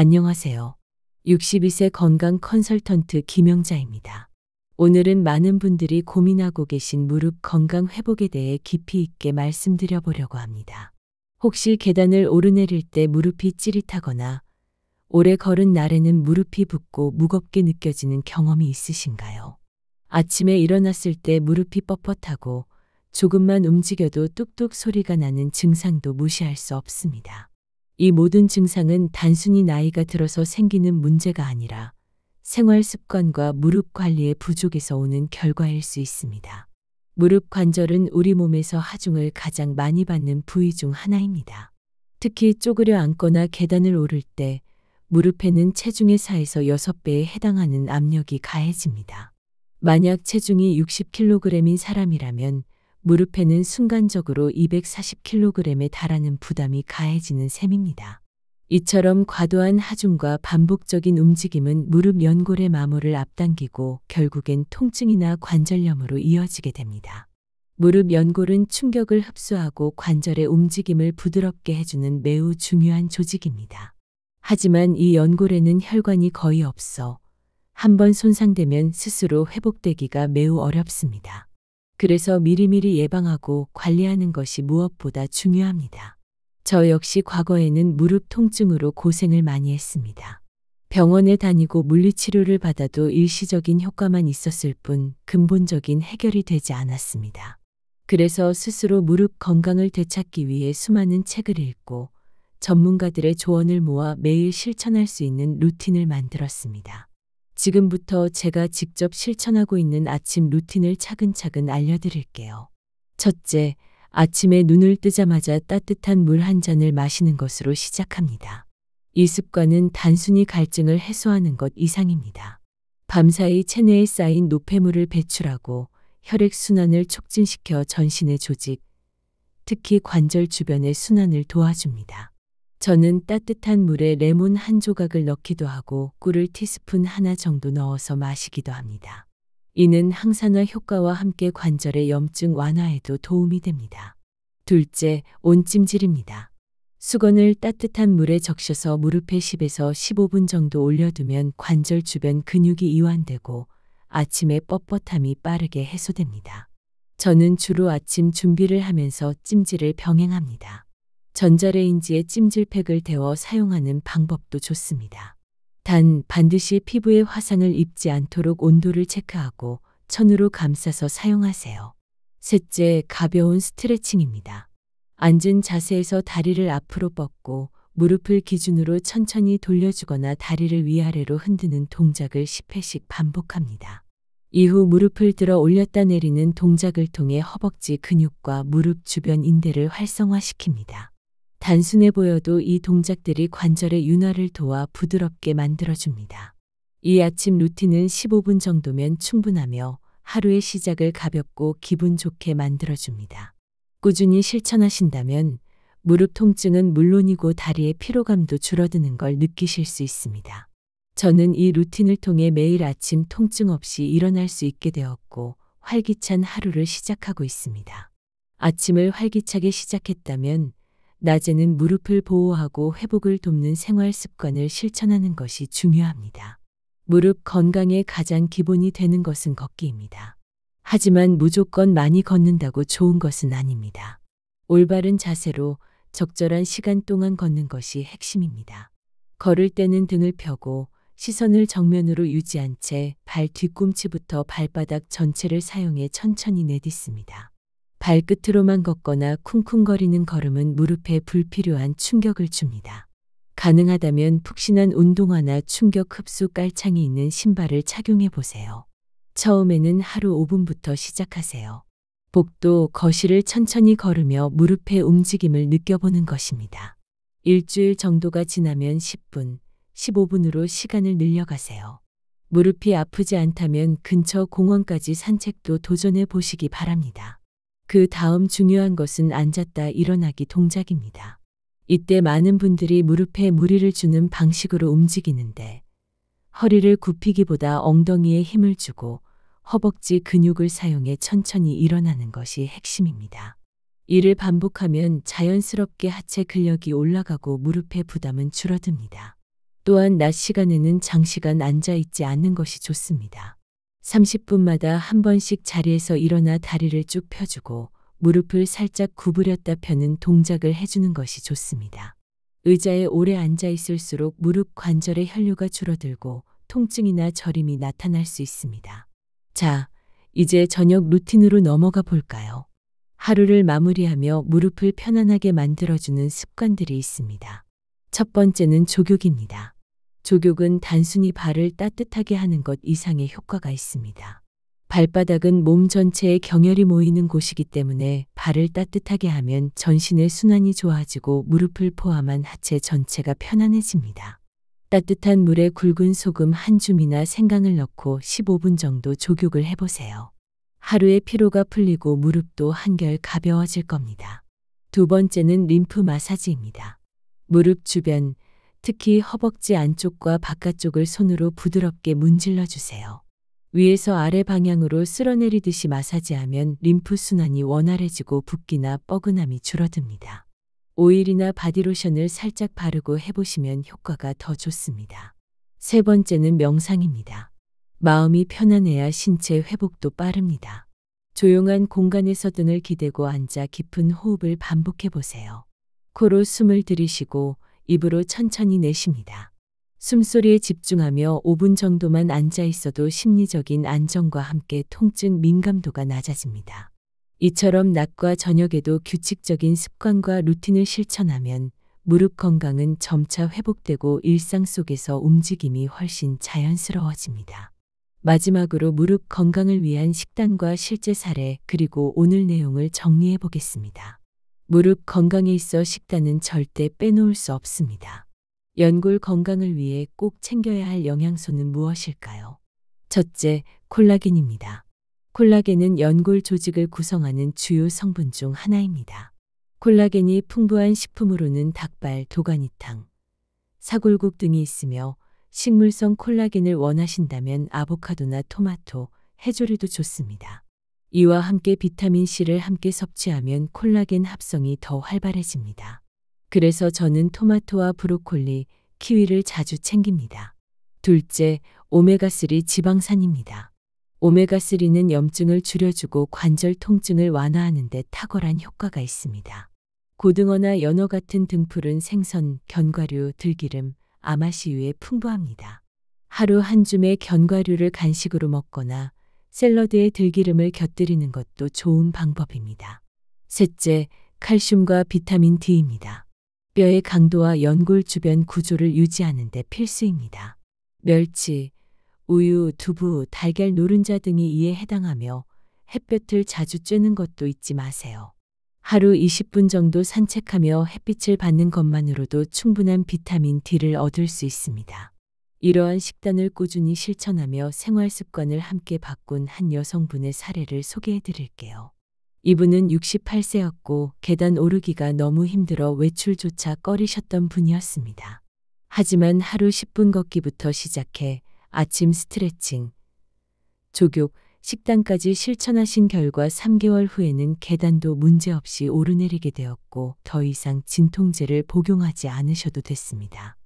안녕하세요. 62세 건강 컨설턴트 김영자입니다. 오늘은 많은 분들이 고민하고 계신 무릎 건강 회복에 대해 깊이 있게 말씀드려 보려고 합니다. 혹시 계단을 오르내릴 때 무릎이 찌릿하거나 오래 걸은 날에는 무릎이 붓고 무겁게 느껴지는 경험이 있으신가요? 아침에 일어났을 때 무릎이 뻣뻣하고 조금만 움직여도 뚝뚝 소리가 나는 증상도 무시할 수 없습니다. 이 모든 증상은 단순히 나이가 들어서 생기는 문제가 아니라 생활 습관과 무릎 관리의 부족에서 오는 결과일 수 있습니다. 무릎 관절은 우리 몸에서 하중을 가장 많이 받는 부위 중 하나입니다. 특히 쪼그려 앉거나 계단을 오를 때 무릎에는 체중의 4에서 6배에 해당하는 압력이 가해집니다. 만약 체중이 60kg인 사람이라면 무릎에는 순간적으로 240kg에 달하는 부담이 가해지는 셈입니다. 이처럼 과도한 하중과 반복적인 움직임은 무릎 연골의 마모를 앞당기고 결국엔 통증이나 관절염으로 이어지게 됩니다. 무릎 연골은 충격을 흡수하고 관절의 움직임을 부드럽게 해주는 매우 중요한 조직입니다. 하지만 이 연골에는 혈관이 거의 없어 한번 손상되면 스스로 회복되기가 매우 어렵습니다. 그래서 미리미리 예방하고 관리하는 것이 무엇보다 중요합니다. 저 역시 과거에는 무릎 통증으로 고생을 많이 했습니다. 병원에 다니고 물리치료를 받아도 일시적인 효과만 있었을 뿐 근본적인 해결이 되지 않았습니다. 그래서 스스로 무릎 건강을 되찾기 위해 수많은 책을 읽고 전문가들의 조언을 모아 매일 실천할 수 있는 루틴을 만들었습니다. 지금부터 제가 직접 실천하고 있는 아침 루틴을 차근차근 알려드릴게요. 첫째, 아침에 눈을 뜨자마자 따뜻한 물 한 잔을 마시는 것으로 시작합니다. 이 습관은 단순히 갈증을 해소하는 것 이상입니다. 밤사이 체내에 쌓인 노폐물을 배출하고 혈액순환을 촉진시켜 전신의 조직, 특히 관절 주변의 순환을 도와줍니다. 저는 따뜻한 물에 레몬 한 조각을 넣기도 하고 꿀을 티스푼 하나 정도 넣어서 마시기도 합니다. 이는 항산화 효과와 함께 관절의 염증 완화에도 도움이 됩니다. 둘째, 온찜질입니다. 수건을 따뜻한 물에 적셔서 무릎에 10에서 15분 정도 올려두면 관절 주변 근육이 이완되고 아침의 뻣뻣함이 빠르게 해소됩니다. 저는 주로 아침 준비를 하면서 찜질을 병행합니다. 전자레인지에 찜질팩을 데워 사용하는 방법도 좋습니다. 단 반드시 피부에 화상을 입지 않도록 온도를 체크하고 천으로 감싸서 사용하세요. 셋째, 가벼운 스트레칭입니다. 앉은 자세에서 다리를 앞으로 뻗고 무릎을 기준으로 천천히 돌려주거나 다리를 위아래로 흔드는 동작을 10회씩 반복합니다. 이후 무릎을 들어 올렸다 내리는 동작을 통해 허벅지 근육과 무릎 주변 인대를 활성화시킵니다. 단순해 보여도 이 동작들이 관절의 윤활을 도와 부드럽게 만들어줍니다. 이 아침 루틴은 15분 정도면 충분하며 하루의 시작을 가볍고 기분 좋게 만들어줍니다. 꾸준히 실천하신다면 무릎 통증은 물론이고 다리의 피로감도 줄어드는 걸 느끼실 수 있습니다. 저는 이 루틴을 통해 매일 아침 통증 없이 일어날 수 있게 되었고 활기찬 하루를 시작하고 있습니다. 아침을 활기차게 시작했다면 낮에는 무릎을 보호하고 회복을 돕는 생활 습관을 실천하는 것이 중요합니다. 무릎 건강의 가장 기본이 되는 것은 걷기입니다. 하지만 무조건 많이 걷는다고 좋은 것은 아닙니다. 올바른 자세로 적절한 시간 동안 걷는 것이 핵심입니다. 걸을 때는 등을 펴고 시선을 정면으로 유지한 채 발 뒤꿈치부터 발바닥 전체를 사용해 천천히 내딛습니다. 발끝으로만 걷거나 쿵쿵거리는 걸음은 무릎에 불필요한 충격을 줍니다. 가능하다면 푹신한 운동화나 충격 흡수 깔창이 있는 신발을 착용해 보세요. 처음에는 하루 5분부터 시작하세요. 복도, 거실을 천천히 걸으며 무릎의 움직임을 느껴보는 것입니다. 일주일 정도가 지나면 10분, 15분으로 시간을 늘려가세요. 무릎이 아프지 않다면 근처 공원까지 산책도 도전해 보시기 바랍니다. 그 다음 중요한 것은 앉았다 일어나기 동작입니다. 이때 많은 분들이 무릎에 무리를 주는 방식으로 움직이는데 허리를 굽히기보다 엉덩이에 힘을 주고 허벅지 근육을 사용해 천천히 일어나는 것이 핵심입니다. 이를 반복하면 자연스럽게 하체 근력이 올라가고 무릎의 부담은 줄어듭니다. 또한 낮 시간에는 장시간 앉아 있지 않는 것이 좋습니다. 30분마다 한 번씩 자리에서 일어나 다리를 쭉 펴주고 무릎을 살짝 구부렸다 펴는 동작을 해주는 것이 좋습니다. 의자에 오래 앉아 있을수록 무릎 관절의 혈류가 줄어들고 통증이나 저림이 나타날 수 있습니다. 자, 이제 저녁 루틴으로 넘어가 볼까요? 하루를 마무리하며 무릎을 편안하게 만들어주는 습관들이 있습니다. 첫 번째는 족욕입니다. 족욕은 단순히 발을 따뜻하게 하는 것 이상의 효과가 있습니다. 발바닥은 몸 전체에 경혈이 모이는 곳이기 때문에 발을 따뜻하게 하면 전신의 순환이 좋아지고 무릎을 포함한 하체 전체가 편안해집니다. 따뜻한 물에 굵은 소금 한 줌이나 생강을 넣고 15분 정도 족욕을 해보세요. 하루의 피로가 풀리고 무릎도 한결 가벼워질 겁니다. 두 번째는 림프 마사지입니다. 무릎 주변, 특히 허벅지 안쪽과 바깥쪽을 손으로 부드럽게 문질러 주세요. 위에서 아래 방향으로 쓸어내리듯이 마사지하면 림프 순환이 원활해지고 붓기나 뻐근함이 줄어듭니다. 오일이나 바디로션을 살짝 바르고 해보시면 효과가 더 좋습니다. 세 번째는 명상입니다. 마음이 편안해야 신체 회복도 빠릅니다. 조용한 공간에서 등을 기대고 앉아 깊은 호흡을 반복해 보세요. 코로 숨을 들이쉬고 입으로 천천히 내쉽니다. 숨소리에 집중하며 5분 정도만 앉아 있어도 심리적인 안정과 함께 통증 민감도가 낮아집니다. 이처럼 낮과 저녁에도 규칙적인 습관과 루틴을 실천하면 무릎 건강은 점차 회복되고 일상 속에서 움직임이 훨씬 자연스러워집니다. 마지막으로 무릎 건강을 위한 식단과 실제 사례 그리고 오늘 내용을 정리해 보겠습니다. 무릎 건강에 있어 식단은 절대 빼놓을 수 없습니다. 연골 건강을 위해 꼭 챙겨야 할 영양소는 무엇일까요? 첫째, 콜라겐입니다. 콜라겐은 연골 조직을 구성하는 주요 성분 중 하나입니다. 콜라겐이 풍부한 식품으로는 닭발, 도가니탕, 사골국 등이 있으며 식물성 콜라겐을 원하신다면 아보카도나 토마토, 해조류도 좋습니다. 이와 함께 비타민C를 함께 섭취하면 콜라겐 합성이 더 활발해집니다. 그래서 저는 토마토와 브로콜리, 키위를 자주 챙깁니다. 둘째, 오메가3 지방산입니다. 오메가3는 염증을 줄여주고 관절 통증을 완화하는 데 탁월한 효과가 있습니다. 고등어나 연어 같은 등푸른 생선, 견과류, 들기름, 아마시유에 풍부합니다. 하루 한 줌의 견과류를 간식으로 먹거나 샐러드에 들기름을 곁들이는 것도 좋은 방법입니다. 셋째, 칼슘과 비타민 D입니다. 뼈의 강도와 연골 주변 구조를 유지하는 데 필수입니다. 멸치, 우유, 두부, 달걀 노른자 등이 이에 해당하며 햇볕을 자주 쬐는 것도 잊지 마세요. 하루 20분 정도 산책하며 햇빛을 받는 것만으로도 충분한 비타민 D를 얻을 수 있습니다. 이러한 식단을 꾸준히 실천하며 생활 습관을 함께 바꾼 한 여성분의 사례를 소개해 드릴게요. 이분은 68세였고 계단 오르기가 너무 힘들어 외출조차 꺼리셨던 분이었습니다. 하지만 하루 10분 걷기부터 시작해 아침 스트레칭, 족욕, 식단까지 실천하신 결과 3개월 후에는 계단도 문제없이 오르내리게 되었고 더 이상 진통제를 복용하지 않으셔도 됐습니다.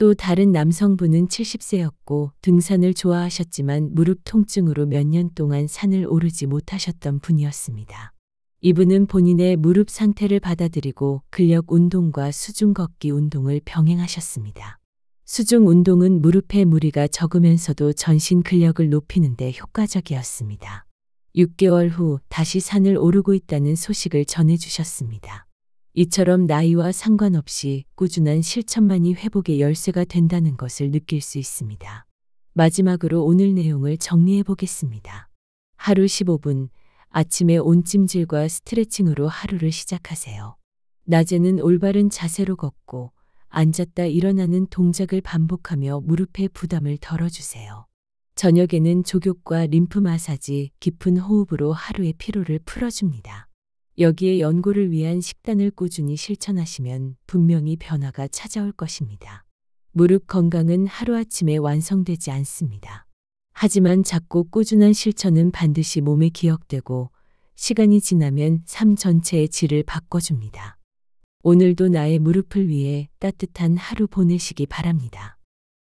또 다른 남성분은 70세였고 등산을 좋아하셨지만 무릎 통증으로 몇 년 동안 산을 오르지 못하셨던 분이었습니다. 이분은 본인의 무릎 상태를 받아들이고 근력 운동과 수중 걷기 운동을 병행하셨습니다. 수중 운동은 무릎에 무리가 적으면서도 전신 근력을 높이는 데 효과적이었습니다. 6개월 후 다시 산을 오르고 있다는 소식을 전해주셨습니다. 이처럼 나이와 상관없이 꾸준한 실천만이 회복의 열쇠가 된다는 것을 느낄 수 있습니다. 마지막으로 오늘 내용을 정리해 보겠습니다. 하루 15분, 아침에 온찜질과 스트레칭으로 하루를 시작하세요. 낮에는 올바른 자세로 걷고 앉았다 일어나는 동작을 반복하며 무릎의 부담을 덜어주세요. 저녁에는 족욕과 림프 마사지, 깊은 호흡으로 하루의 피로를 풀어줍니다. 여기에 연골을 위한 식단을 꾸준히 실천하시면 분명히 변화가 찾아올 것입니다. 무릎 건강은 하루아침에 완성되지 않습니다. 하지만 작고 꾸준한 실천은 반드시 몸에 기억되고 시간이 지나면 삶 전체의 질을 바꿔줍니다. 오늘도 나의 무릎을 위해 따뜻한 하루 보내시기 바랍니다.